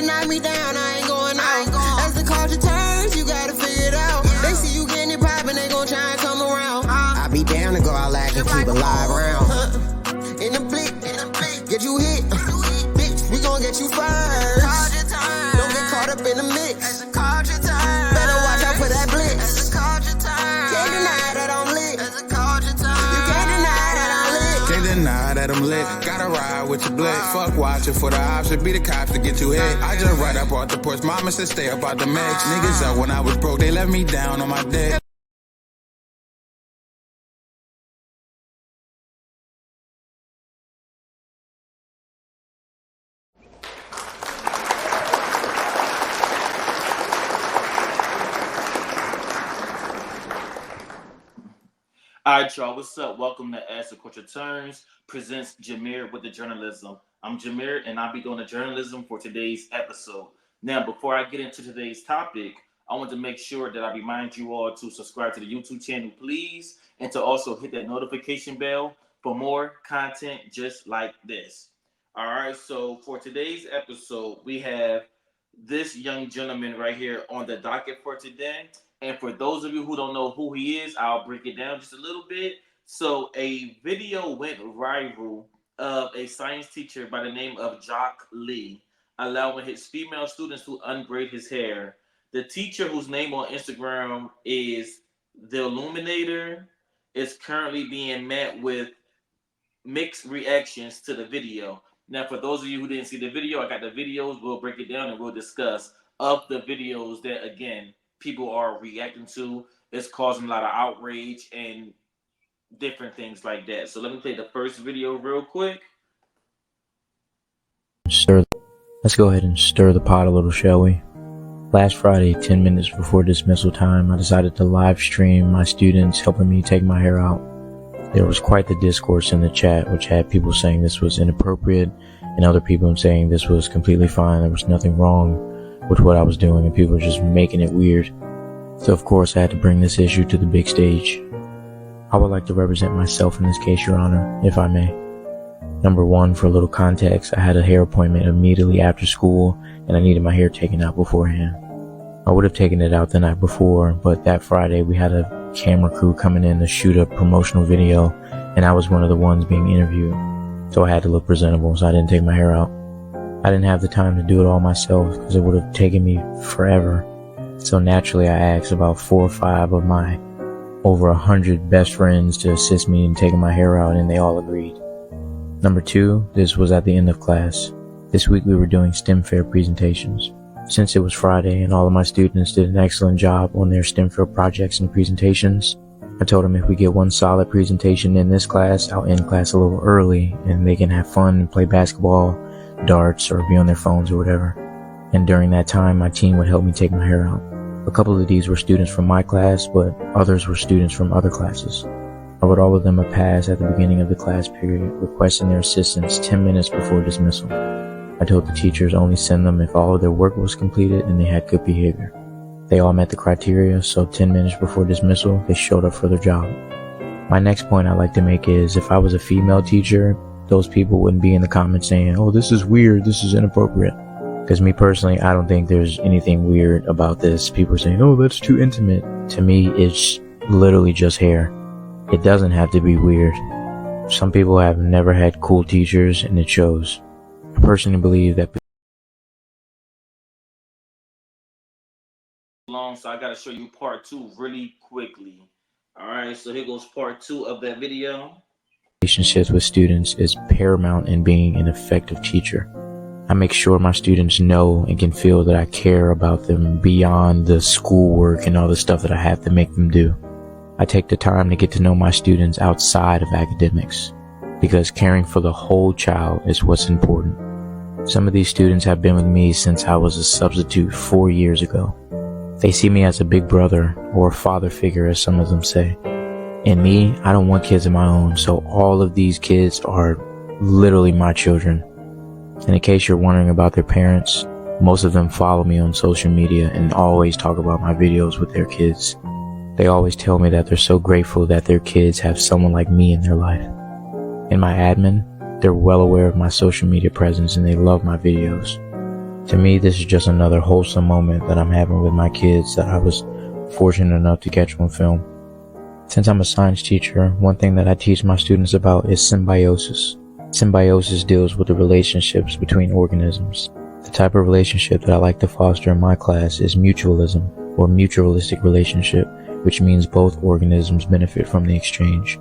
knock me down, I ain't going out. As the culture turns, you gotta figure it out. They see you getting it poppin', they gon' try and come around. I be down to go out like and keep it live round. In the blick, get you hit. Bitch, we gon' get you first. Don't get caught up in the mix. Better watch out for that blitz. Can't deny that I'm lit. You can't deny that I'm lit. Can't deny that I'm lit. Gotta ride with your blick. Fuck watching for the option. Be the cops to get you hit. I just right up off the porch. Mama said stay up out the mix. Niggas up when I was broke. They left me down on my dick. Alright, y'all, what's up? Welcome to As the Culture Turns, presents Jameer with the journalism. I'm Jameer, and I'll be doing the journalism for today's episode. Now, before I get into today's topic, I want to make sure that I remind you all to subscribe to the YouTube channel, please, and to also hit that notification bell for more content just like this. Alright, so for today's episode, we have this young gentleman right here on the docket for today. And for those of you who don't know who he is, I'll break it down just a little bit. So a video went viral of a science teacher by the name of Jaq Lee allowing his female students to unbraid his hair. The teacher, whose name on Instagram is The Illuminator, is currently being met with mixed reactions to the video. Now, for those of you who didn't see the video, I got the videos. We'll break it down and we'll discuss of the videos that, again, people are reacting to. It's causing a lot of outrage and different things like that. So let me play the first video real quick. Let's go ahead and stir the pot a little, shall we? Last Friday, 10 minutes before dismissal time, I decided to live stream my students helping me take my hair out. There was quite the discourse in the chat, which had people saying this was inappropriate and other people saying this was completely fine. There was nothing wrong with what I was doing, and people were just making it weird. So of course I had to bring this issue to the big stage. I would like to represent myself in this case, Your Honor, if I may. Number one, for a little context, I had a hair appointment immediately after school, and I needed my hair taken out beforehand. I would have taken it out the night before, but that Friday we had a camera crew coming in to shoot a promotional video, and I was one of the ones being interviewed. So I had to look presentable, so I didn't take my hair out. I didn't have the time to do it all myself because it would have taken me forever. So naturally I asked about 4 or 5 of my over 100 best friends to assist me in taking my hair out, and they all agreed. Number two, this was at the end of class. This week we were doing STEM fair presentations. Since it was Friday and all of my students did an excellent job on their STEM fair projects and presentations, I told them if we get one solid presentation in this class, I'll end class a little early and they can have fun and play basketball, darts, or be on their phones or whatever. And during that time, my team would help me take my hair out. A couple of these were students from my class, but others were students from other classes. I wrote all of them a pass at the beginning of the class period, requesting their assistance 10 minutes before dismissal. I told the teachers only send them if all of their work was completed and they had good behavior. They all met the criteria, so 10 minutes before dismissal, they showed up for their job. My next point I'd like to make is, if I was a female teacher, those people wouldn't be in the comments saying, oh, this is weird, this is inappropriate. Because me personally, I don't think there's anything weird about this. People are saying, oh, that's too intimate. To me, it's literally just hair. It doesn't have to be weird. Some people have never had cool teachers, and it shows. I personally believe that. So I got to show you part 2 really quickly. All right, so here goes part 2 of that video. Relationships with students is paramount in being an effective teacher. I make sure my students know and can feel that I care about them beyond the schoolwork and all the stuff that I have to make them do. I take the time to get to know my students outside of academics, because caring for the whole child is what's important. Some of these students have been with me since I was a substitute 4 years ago. They see me as a big brother or a father figure, as some of them say. And me, I don't want kids of my own, so all of these kids are literally my children. And in case you're wondering about their parents, most of them follow me on social media and always talk about my videos with their kids. They always tell me that they're so grateful that their kids have someone like me in their life. In my admin, they're well aware of my social media presence and they love my videos. To me, this is just another wholesome moment that I'm having with my kids that I was fortunate enough to catch on film. Since I'm a science teacher, one thing that I teach my students about is symbiosis. Symbiosis deals with the relationships between organisms. The type of relationship that I like to foster in my class is mutualism, or mutualistic relationship, which means both organisms benefit from the exchange.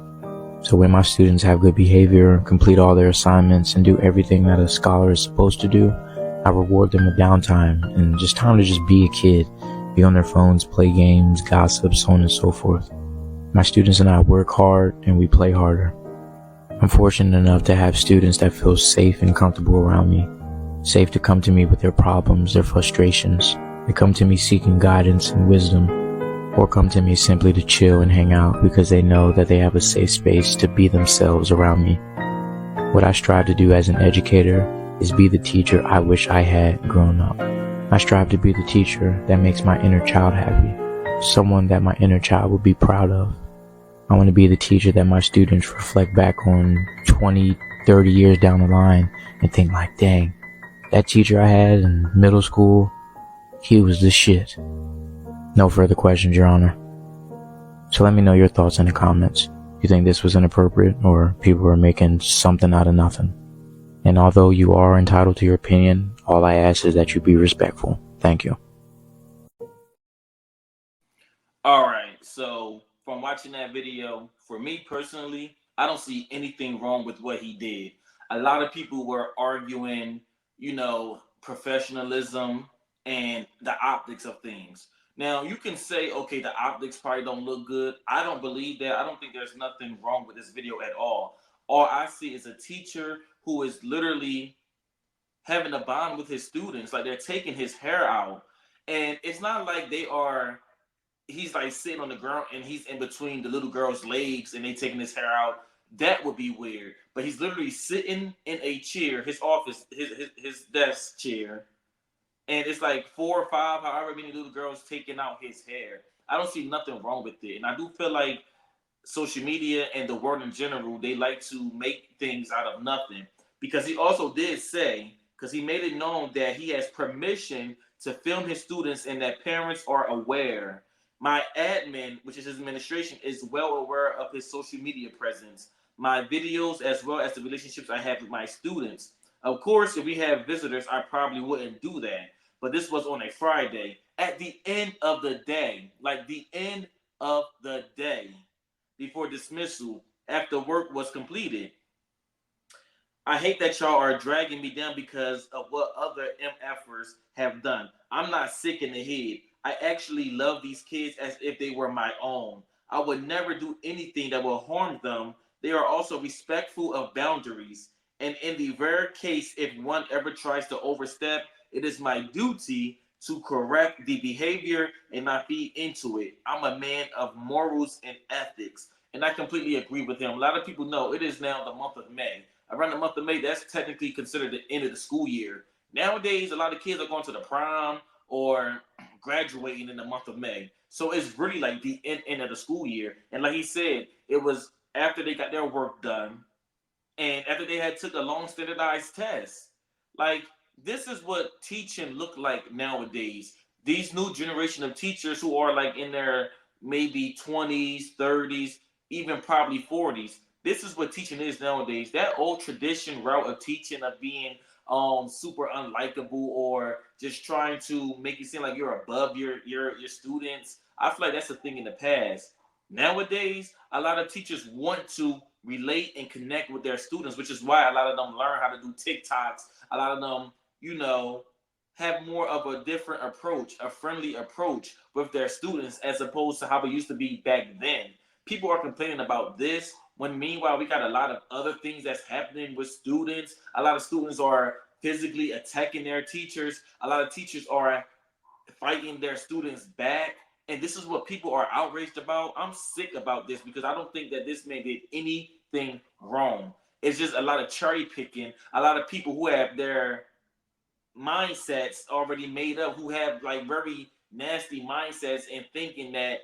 So when my students have good behavior, complete all their assignments, and do everything that a scholar is supposed to do, I reward them with downtime and just time to just be a kid, be on their phones, play games, gossip, so on and so forth. My students and I work hard and we play harder. I'm fortunate enough to have students that feel safe and comfortable around me, safe to come to me with their problems, their frustrations. They come to me seeking guidance and wisdom, or come to me simply to chill and hang out because they know that they have a safe space to be themselves around me. What I strive to do as an educator is be the teacher I wish I had grown up. I strive to be the teacher that makes my inner child happy, someone that my inner child will be proud of. I want to be the teacher that my students reflect back on 20, 30 years down the line and think like, dang, that teacher I had in middle school, he was the shit. No further questions, Your Honor. So let me know your thoughts in the comments. You think this was inappropriate or people are making something out of nothing? And although you are entitled to your opinion, all I ask is that you be respectful. Thank you. All right, so from watching that video, for me personally, I don't see anything wrong with what he did. A lot of people were arguing, professionalism and the optics of things. Now, you can say, okay, the optics probably don't look good. I don't believe that. I don't think there's nothing wrong with this video at all. All I see is a teacher who is literally having a bond with his students. Like, they're taking his hair out. And it's not like he's like sitting on the ground and he's in between the little girl's legs and they taking his hair out. That would be weird. But he's literally sitting in a chair, his office, his desk chair, and it's like 4 or 5, however many little girls taking out his hair. I don't see nothing wrong with it. And I do feel like social media and the world in general, they like to make things out of nothing. Because he also did say, because he made it known that he has permission to film his students and that parents are aware. My admin, which is his administration, is well aware of his social media presence, my videos, as well as the relationships I have with my students. Of course, if we have visitors, I probably wouldn't do that. But this was on a Friday. At the end of the day, like the end of the day, before dismissal, after work was completed. I hate that y'all are dragging me down because of what other MFers have done. I'm not sick in the head. I actually love these kids as if they were my own. I would never do anything that will harm them. They are also respectful of boundaries. And in the rare case, if one ever tries to overstep, it is my duty to correct the behavior and not feed into it. I'm a man of morals and ethics. And I completely agree with him. A lot of people know it is now the month of May. Around the month of May, that's technically considered the end of the school year. Nowadays, a lot of kids are going to the prom or graduating in the month of May. So it's really like the end of the school year. And like he said, it was after they got their work done and after they had took a long standardized test. Like, this is what teaching look like nowadays. These new generation of teachers who are like in their maybe 20s, 30s, even probably 40s. This is what teaching is nowadays. That old tradition route of teaching, of being super unlikable or just trying to make you seem like you're above your students. I feel like that's a thing in the past. Nowadays, a lot of teachers want to relate and connect with their students, which is why a lot of them learn how to do TikToks. A lot of them, have more of a different approach, a friendly approach with their students as opposed to how it used to be back then. People are complaining about this when meanwhile we got a lot of other things that's happening with students. A lot of students are physically attacking their teachers. A lot of teachers are fighting their students back. And this is what people are outraged about. I'm sick about this because I don't think that this man did anything wrong. It's just a lot of cherry picking, a lot of people who have their mindsets already made up, who have like very nasty mindsets and thinking that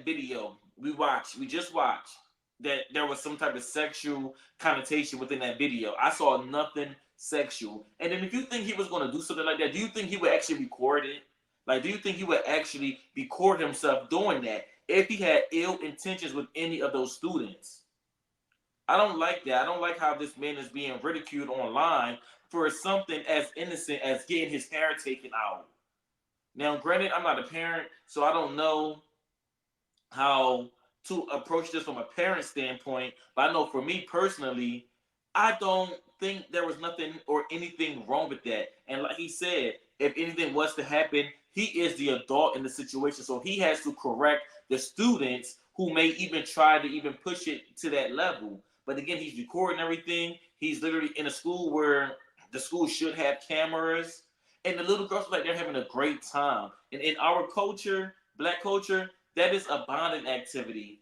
video we just watched, that there was some type of sexual connotation within that video. I saw nothing sexual. And then if you think he was going to do something like that, do you think he would actually record it? Like, do you think he would actually record himself doing that if he had ill intentions with any of those students? I don't like that. I don't like how this man is being ridiculed online for something as innocent as getting his hair taken out. Now, granted, I'm not a parent, so I don't know how to approach this from a parent standpoint. But I know for me personally, I don't think there was nothing or anything wrong with that. And like he said, if anything was to happen, he is the adult in the situation. So he has to correct the students who may even try to even push it to that level. But again, he's recording everything. He's literally in a school where the school should have cameras. And the little girls are like they're having a great time. And in our culture, black culture, that is a bonding activity.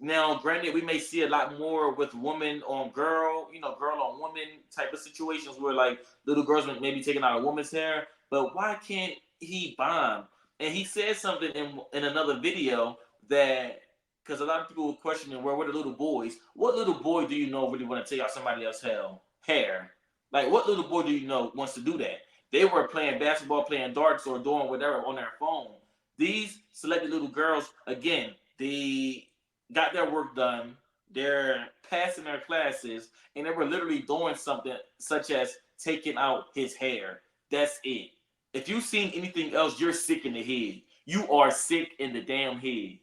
Now, granted, we may see a lot more with woman on girl, girl on woman type of situations where like little girls may be taking out a woman's hair. But why can't he bond? And he said something in another video that, because a lot of people were questioning where were the little boys. What little boy do you know really want to take out somebody else's hair? Like, what little boy do you know wants to do that? They were playing basketball, playing darts, or doing whatever on their phone. These selected little girls, again, they got their work done. They're passing their classes, and they were literally doing something such as taking out his hair. That's it. If you've seen anything else, you're sick in the head. You are sick in the damn head.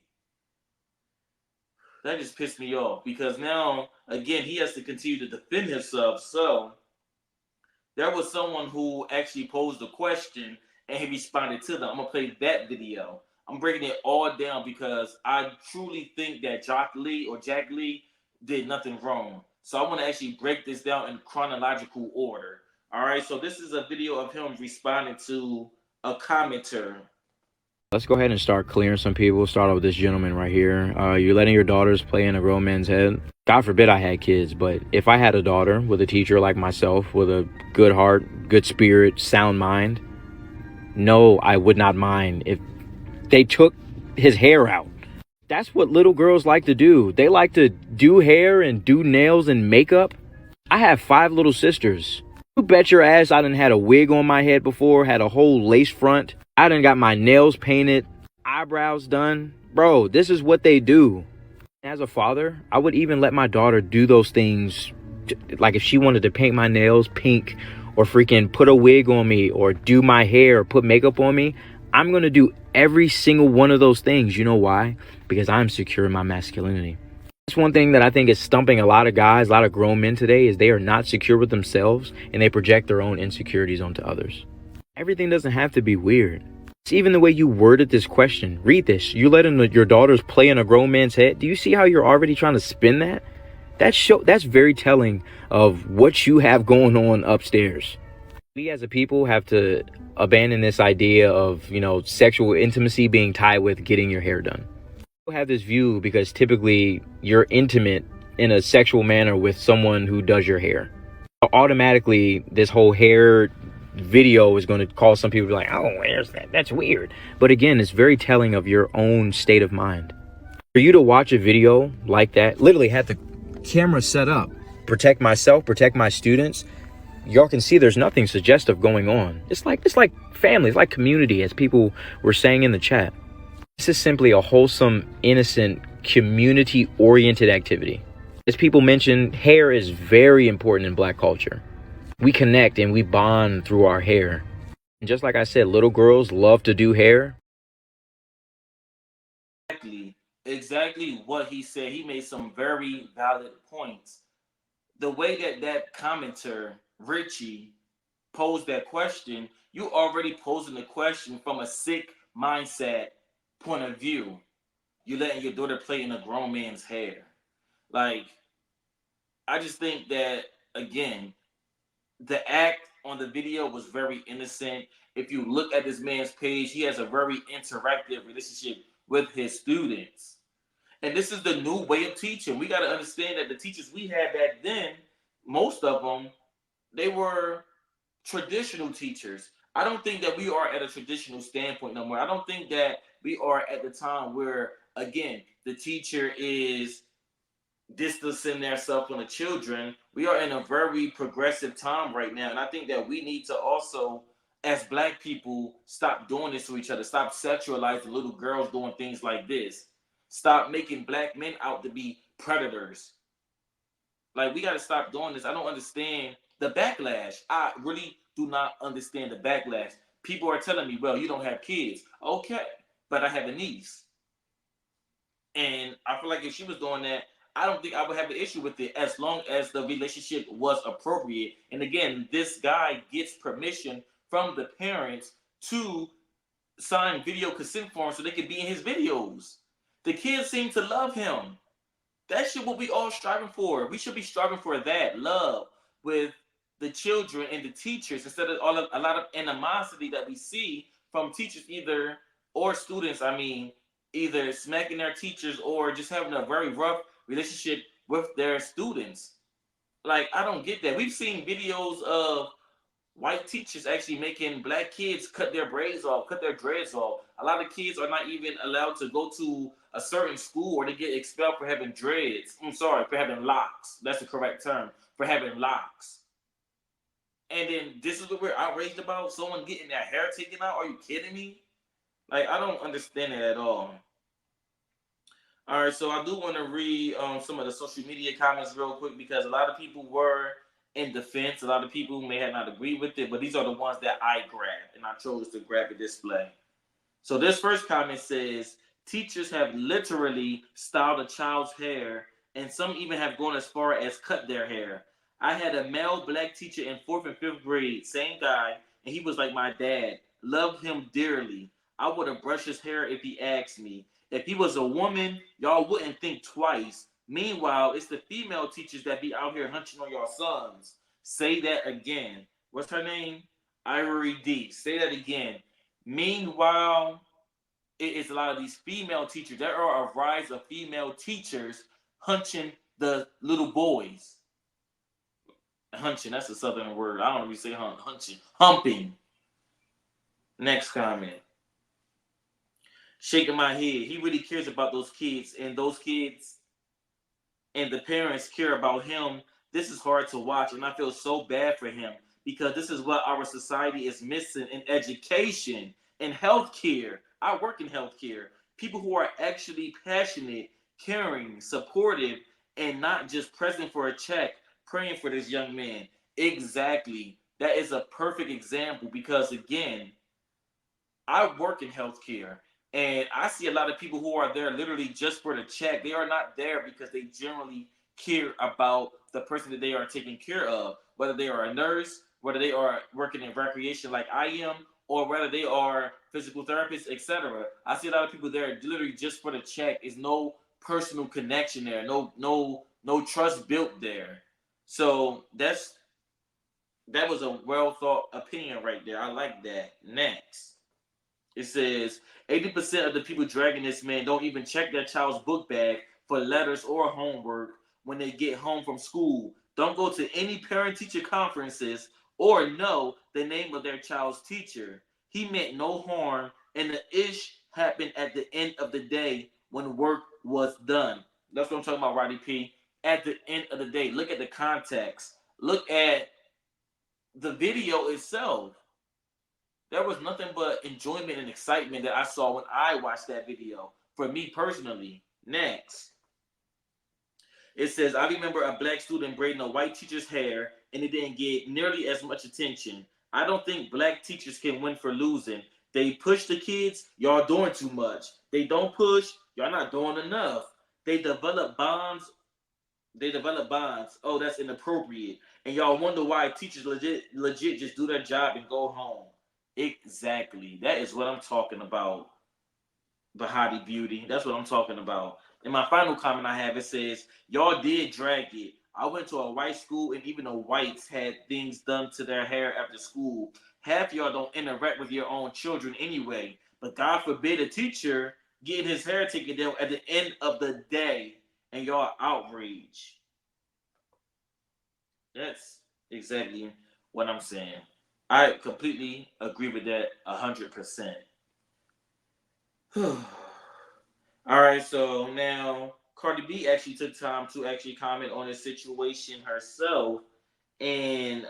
That just pissed me off because now, again, he has to continue to defend himself. So there was someone who actually posed a question and he responded to them. I'm going to play that video. I'm breaking it all down because I truly think that Jaq Lee did nothing wrong. So I want to actually break this down in chronological order. All right, so this is a video of him responding to a commenter. Let's go ahead and start clearing some people. Start off with this gentleman right here. You're letting your daughters play in a grown man's head. God forbid I had kids, but if I had a daughter with a teacher like myself, with a good heart, good spirit, sound mind, no, I would not mind if they took his hair out. That's what little girls like to do. They like to do hair and do nails and makeup. I have 5 little sisters. You bet your ass I done had a wig on my head before, had a whole lace front. I done got my nails painted, eyebrows done. Bro, this is what they do. As a father, I would even let my daughter do those things. Like if she wanted to paint my nails pink or freaking put a wig on me or do my hair or put makeup on me, I'm going to do every single one of those things. You know why? Because I'm secure in my masculinity. That's one thing that I think is stumping a lot of guys, a lot of grown men today, is they are not secure with themselves and they project their own insecurities onto others. Everything doesn't have to be weird. It's even the way you worded this question. Read this. You letting your daughters play in a grown man's head. Do you see how you're already trying to spin that? That's very telling of what you have going on upstairs. We as a people have to abandon this idea of, sexual intimacy being tied with getting your hair done. People have this view because typically you're intimate in a sexual manner with someone who does your hair. Automatically, this whole hair video is going to cause some people to be like, oh, where's that? That's weird. But again, it's very telling of your own state of mind. For you to watch a video like that, literally had the camera set up, protect myself, protect my students. Y'all can see there's nothing suggestive going on. It's like family, it's like community, as people were saying in the chat. This is simply a wholesome, innocent, community-oriented activity. As people mentioned, hair is very important in Black culture. We connect and we bond through our hair. And just like I said, little girls love to do hair. Exactly what he said. He made some very valid points. The way that commenter, Richie, posed that question, you already posing the question from a sick mindset point of view. You letting your daughter play in a grown man's hair. Like, I just think that, again, the act on the video was very innocent. If you look at this man's page, he has a very interactive relationship with his students. And this is the new way of teaching. We got to understand that the teachers we had back then, most of them, they were traditional teachers. I don't think that we are at a traditional standpoint no more. I don't think that we are at the time where, again, the teacher is distancing themselves from the children. We are in a very progressive time right now, and I think that we need to also, as Black people, stop doing this to each other. Stop sexualizing little girls doing things like this. Stop making Black men out to be predators. Like, we got to stop doing this. I don't understand the backlash. I really do not understand the backlash. People are telling me, well, you don't have kids. Okay, but I have a niece. And I feel like if she was doing that, I don't think I would have an issue with it as long as the relationship was appropriate. And again, this guy gets permission from the parents to sign video consent forms so they can be in his videos. The kids seem to love him. That shit what we all striving for. We should be striving for that love with the children and the teachers instead of a lot of animosity that we see from teachers either or students. I mean, either smacking their teachers or just having a very rough relationship with their students. Like, I don't get that. We've seen videos of white teachers actually making Black kids cut their braids off, cut their dreads off. A lot of kids are not even allowed to go to a certain school or they get expelled for having dreads. I'm sorry, for having locks. That's the correct term, for having locks. And then this is what we're outraged about, someone getting their hair taken out. Are you kidding me? Like, I don't understand it at all. All right, so I do want to read some of the social media comments real quick because a lot of people were in defense. A lot of people may have not agreed with it, but these are the ones that I grabbed, and I chose to grab a display. So this first comment says, teachers have literally styled a child's hair, and some even have gone as far as cut their hair. I had a male Black teacher in 4th and 5th grade, same guy, and he was like my dad. Loved him dearly. I would have brushed his hair if he asked me. If he was a woman, y'all wouldn't think twice. Meanwhile, it's the female teachers that be out here hunching on y'all sons. Say that again. What's her name? Ivory D. Say that again. Meanwhile, it is a lot of these female teachers. There are a rise of female teachers hunching the little boys. Hunching, that's a southern word. I don't really say hunching. Humping. Next comment. Shaking my head. He really cares about those kids, and those kids and the parents care about him. This is hard to watch, and I feel so bad for him because this is what our society is missing in education and healthcare. I work in healthcare. People who are actually passionate, caring, supportive, and not just present for a check, praying for this young man. Exactly. That is a perfect example because, again, I work in healthcare. And I see a lot of people who are there literally just for the check. They are not there because they generally care about the person that they are taking care of, whether they are a nurse, whether they are working in recreation like I am, or whether they are physical therapists, etc. I see a lot of people there literally just for the check. Is no personal connection there, no trust built there. So that was a well thought opinion right there. I like that. Next. It says 80% of the people dragging this man don't even check their child's book bag for letters or homework when they get home from school. Don't go to any parent-teacher conferences or know the name of their child's teacher. He meant no harm, and the ish happened at the end of the day when work was done. That's what I'm talking about, Roddy P. At the end of the day, look at the context. Look at the video itself. There was nothing but enjoyment and excitement that I saw when I watched that video. For me personally. Next. It says, I remember a Black student braiding a white teacher's hair and it didn't get nearly as much attention. I don't think Black teachers can win for losing. They push the kids, y'all doing too much. They don't push, y'all not doing enough. They develop bonds. Oh, that's inappropriate. And y'all wonder why teachers legit just do their job and go home. Exactly. That is what I'm talking about. Bahati Beauty. That's what I'm talking about. And my final comment I have, it says, y'all did drag it. I went to a white school and even the whites had things done to their hair after school. Half y'all don't interact with your own children anyway. But God forbid a teacher getting his hair taken down at the end of the day and y'all outrage. That's exactly what I'm saying. I completely agree with that 100%. All right, so now Cardi B actually took time to actually comment on this situation herself. And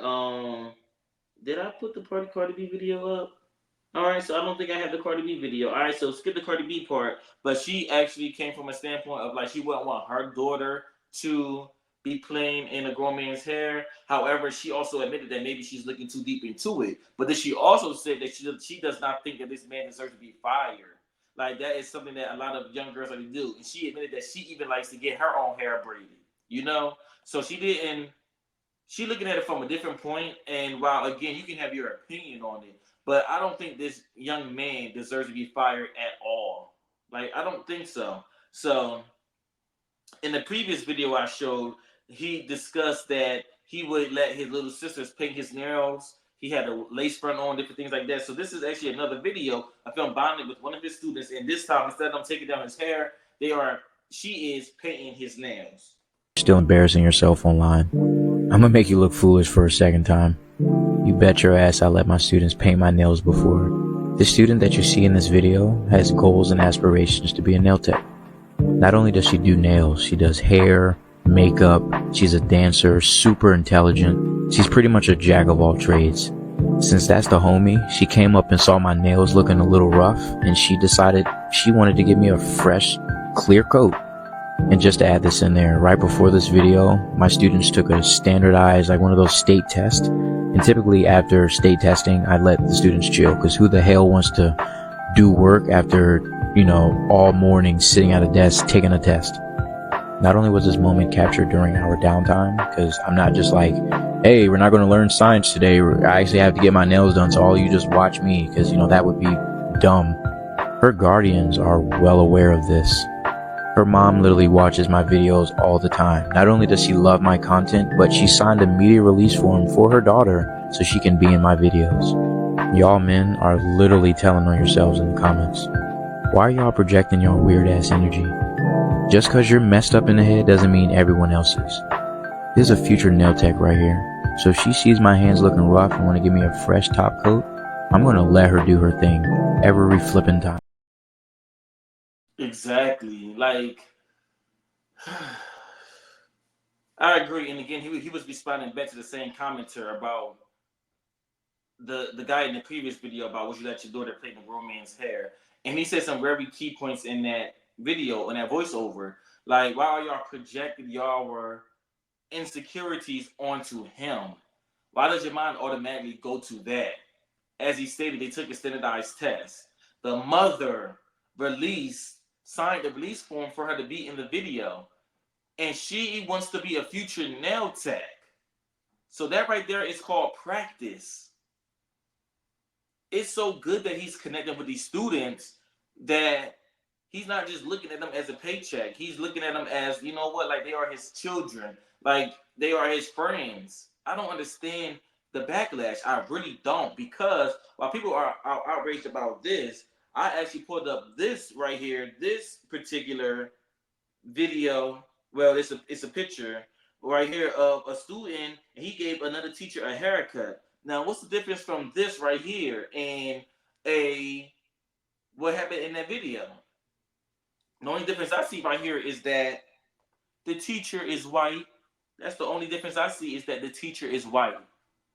did I put the Cardi B video up? All right, so I don't think I have the Cardi B video. All right, so skip the Cardi B part. But she actually came from a standpoint of like she wouldn't want her daughter to be playing in a grown man's hair. However, she also admitted that maybe she's looking too deep into it. But then she also said that she does not think that this man deserves to be fired. Like that is something that a lot of young girls like to do. And she admitted that she even likes to get her own hair braided. You know, so she didn't. She looking at it from a different point. And while again, you can have your opinion on it. But I don't think this young man deserves to be fired at all. Like, I don't think so. So, in the previous video I showed, he discussed that he would let his little sisters paint his nails. He had a lace front on, different things like that. So, this is actually another video of him bonding with one of his students. And this time, instead of them taking down his hair, she is painting his nails. Still embarrassing yourself online. I'm gonna make you look foolish for a second time. You bet your ass I let my students paint my nails before. The student that you see in this video has goals and aspirations to be a nail tech. Not only does she do nails, she does hair, makeup, she's a dancer, super intelligent. She's pretty much a jack of all trades. Since that's the homie, she came up and saw my nails looking a little rough, and she decided she wanted to give me a fresh, clear coat. And just to add this in there, right before this video, my students took a standardized, like one of those state tests. And typically after state testing, I let the students chill, because who the hell wants to do work after, all morning sitting at a desk taking a test? Not only was this moment captured during our downtime, because I'm not just like, hey, we're not going to learn science today. I actually have to get my nails done, so all you just watch me, because, that would be dumb. Her guardians are well aware of this. Her mom literally watches my videos all the time. Not only does she love my content, but she signed a media release form for her daughter so she can be in my videos. Y'all men are literally telling on yourselves in the comments. Why are y'all projecting your weird ass energy? Just cause you're messed up in the head doesn't mean everyone else is. There's a future nail tech right here. So if she sees my hands looking rough and want to give me a fresh top coat, I'm gonna let her do her thing every flipping time. Exactly. Like, I agree. And again, he was responding back to the same commenter about the guy in the previous video about would you let your daughter play in the grown man's hair. And he said some very key points in that video, in that voiceover. Like, why are y'all projecting your insecurities onto him? Why does your mind automatically go to that? As he stated, they took a standardized test. The mother signed the release form for her to be in the video. And she wants to be a future nail tech. So that right there is called practice. It's so good that he's connecting with these students that he's not just looking at them as a paycheck. He's looking at them as, like they are his children. Like they are his friends. I don't understand the backlash. I really don't. Because while people are outraged about this, I actually pulled up this right here, this particular video. Well, it's a picture right here of a student, and he gave another teacher a haircut. Now, what's the difference from this right here and what happened in that video? The only difference I see right here is that the teacher is white. That's the only difference I see, is that the teacher is white.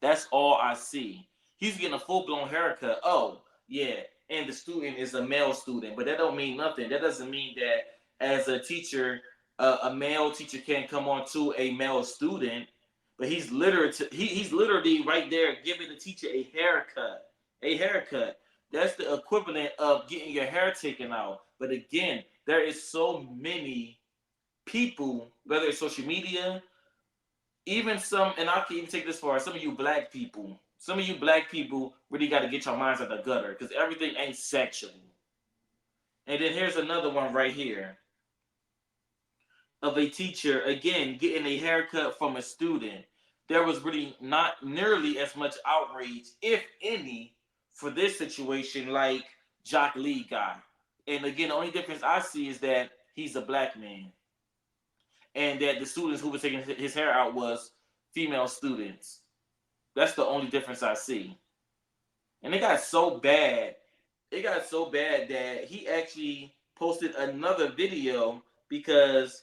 That's all I see. He's getting a full-blown haircut. Oh, yeah. And the student is a male student, but that don't mean nothing. That doesn't mean that as a teacher, a male teacher can't come on to a male student, but he's literally right there giving the teacher a haircut. A haircut. That's the equivalent of getting your hair taken out. But again, there is so many people, whether it's social media, even some, and I can even take this far, some of you black people. Some of you black people really got to get your minds out the gutter, because everything ain't sexual. And then here's another one right here of a teacher, again, getting a haircut from a student. There was really not nearly as much outrage, if any, for this situation like Jaq Lee got. And again, the only difference I see is that he's a black man. And that the students who were taking his hair out was female students. That's the only difference I see. And it got so bad. It got so bad that he actually posted another video because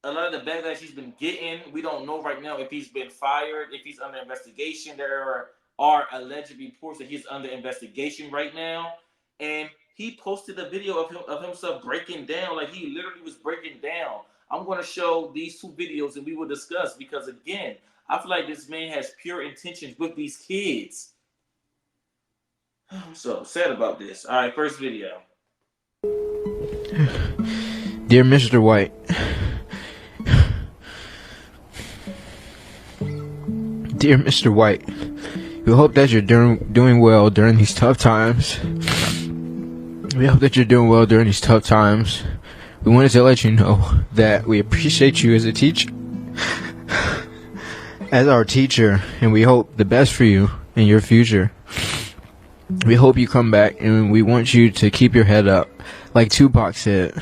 a lot of the backlash he's been getting, we don't know right now if he's been fired, if he's under investigation. There are alleged reports that he's under investigation right now, and he posted a video of himself breaking down, like he literally was breaking down. I'm going to show these two videos and we will discuss, because again, I feel like this man has pure intentions with these kids. I'm so sad about this. All right, first video. Dear Mr. White, Dear Mr. White, we hope that you're doing well during these tough times. We hope that you're doing well during these tough times. We wanted to let you know that we appreciate you as a teacher, as our teacher, and we hope the best for you in your future. We hope you come back, and we want you to keep your head up, like Tupac said.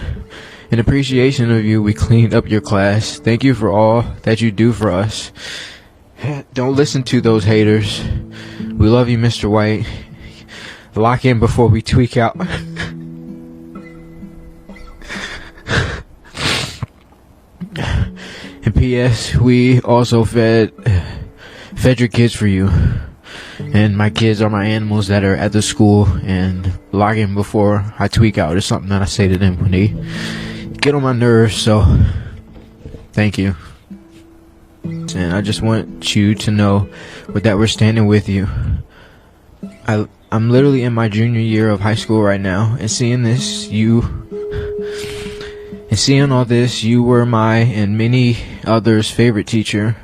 In appreciation of you, we cleaned up your class. Thank you for all that you do for us. Don't listen to those haters. We love you, Mr. White. Lock in before we tweak out. And P.S. we also fed your kids for you. And my kids are my animals that are at the school. And lock in before I tweak out is something that I say to them when they get on my nerves. So thank you. And I just want you to know that we're standing with you. I'm literally in my junior year of high school right now, and seeing all this, you were my and many others' favorite teacher.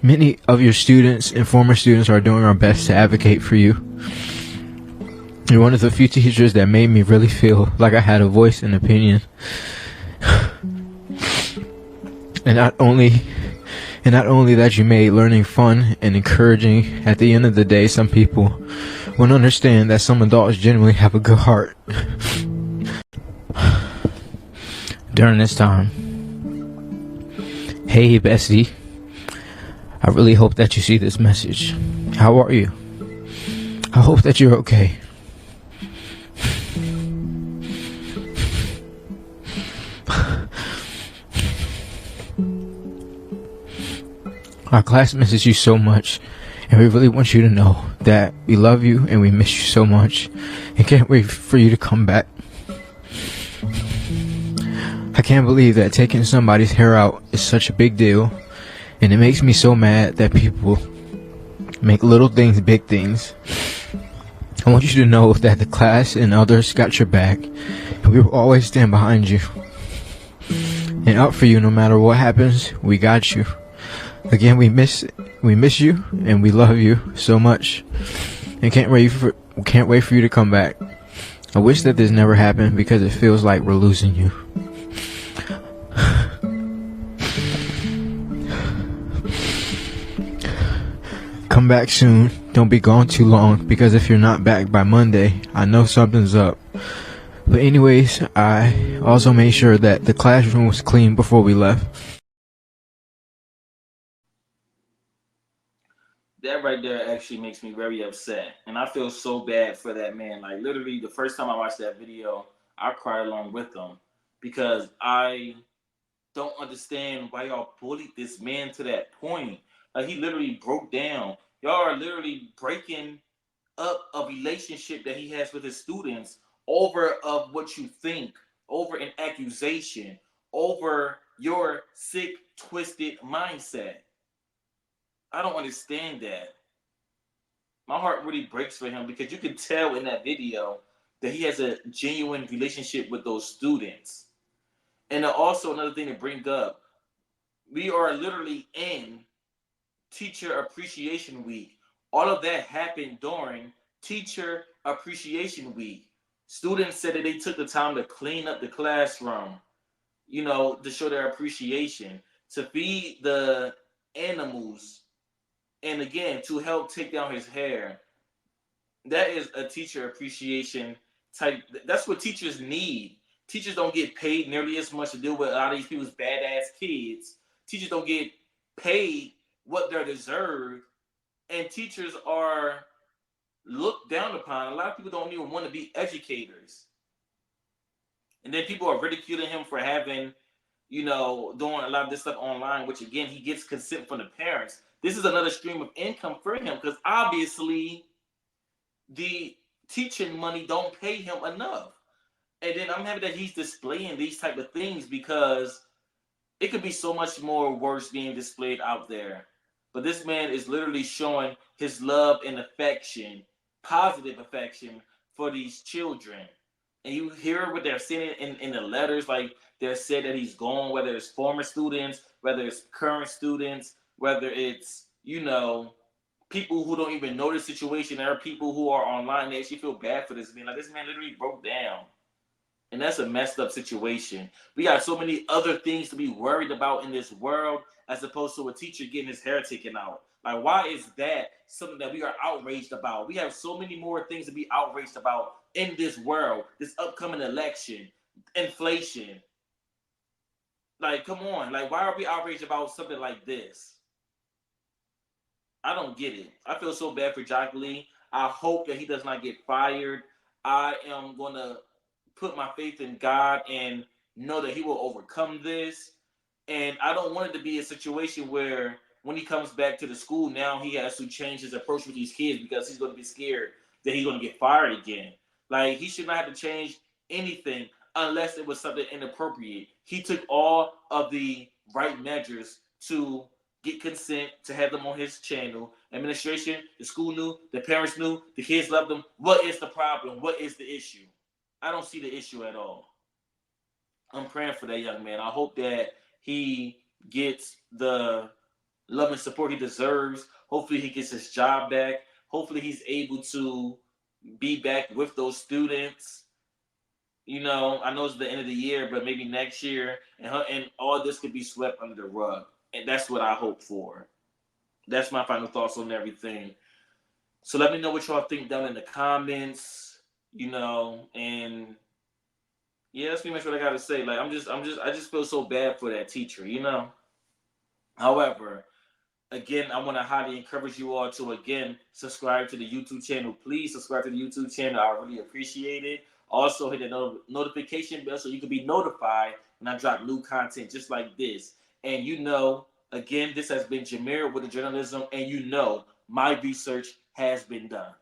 Many of your students and former students are doing our best to advocate for you. You're one of the few teachers that made me really feel like I had a voice and opinion. And not only that, you made learning fun and encouraging. At the end of the day, some people won't understand that some adults genuinely have a good heart. During this time, hey Bessie, I really hope that you see this message. How are you? I hope that you're okay. Our class misses you so much, and we really want you to know that we love you and we miss you so much, and can't wait for you to come back. I can't believe that taking somebody's hair out is such a big deal, and it makes me so mad that people make little things big things. I want you to know that the class and others got your back, and we will always stand behind you and up for you no matter what happens. We got you. Again, we miss you and we love you so much, and can't wait for you to come back. I wish that this never happened, because it feels like we're losing you. Come back soon. Don't be gone too long, because if you're not back by Monday, I know something's up. But anyways, I also made sure that the classroom was clean before we left. That right there actually makes me very upset, and I feel so bad for that man. Like, literally, the first time I watched that video, I cried along with him, because I don't understand why y'all bullied this man to that point. Like, he literally broke down. Y'all are literally breaking up a relationship that he has with his students over of what you think, over an accusation, over your sick, twisted mindset. I don't understand that. My heart really breaks for him, because you can tell in that video that he has a genuine relationship with those students. And also, another thing to bring up, we are literally in Teacher Appreciation Week. All of that happened during Teacher Appreciation Week. Students said that they took the time to clean up the classroom, to show their appreciation, to feed the animals, and again, to help take down his hair. That is a teacher appreciation type. That's what teachers need. Teachers don't get paid nearly as much to deal with a lot of these people's badass kids. Teachers don't get paid what they're deserved, and teachers are looked down upon. A lot of people don't even want to be educators. And then people are ridiculing him for having, doing a lot of this stuff online, which again, he gets consent from the parents. This is another stream of income for him because obviously the teaching money don't pay him enough. And then I'm happy that he's displaying these type of things because it could be so much more worse being displayed out there. But this man is literally showing his love and affection, positive affection for these children. And you hear what they're saying in the letters, like they're said that he's gone, whether it's former students, whether it's current students, whether it's, people who don't even know the situation. There are people who are online, they actually feel bad for this man. Like this man literally broke down. And that's a messed up situation. We got so many other things to be worried about in this world as opposed to a teacher getting his hair taken out. Like, why is that something that we are outraged about? We have so many more things to be outraged about in this world, this upcoming election, inflation. Like, come on. Like, why are we outraged about something like this? I don't get it. I feel so bad for Jaq Lee. I hope that he does not get fired. I am going to put my faith in God and know that he will overcome this. And I don't want it to be a situation where when he comes back to the school, now he has to change his approach with these kids because he's going to be scared that he's going to get fired again. Like, he should not have to change anything unless it was something inappropriate. He took all of the right measures to get consent to have them on his channel. Administration, the school knew, the parents knew, the kids loved them. What is the problem? What is the issue? I don't see the issue at all. I'm praying for that young man. I hope that he gets the love and support he deserves. Hopefully he gets his job back. Hopefully he's able to be back with those students. I know it's the end of the year, but maybe next year, and all this could be swept under the rug. And that's what I hope for. That's my final thoughts on everything. So let me know what y'all think down in the comments. And yeah, that's pretty much what I gotta say. Like, I just feel so bad for that teacher, However, again, I want to highly encourage you all to again subscribe to the YouTube channel. Please subscribe to the YouTube channel. I really appreciate it. Also, hit the notification bell so you can be notified when I drop new content just like this. And again, this has been Jameer with the journalism, and my research has been done.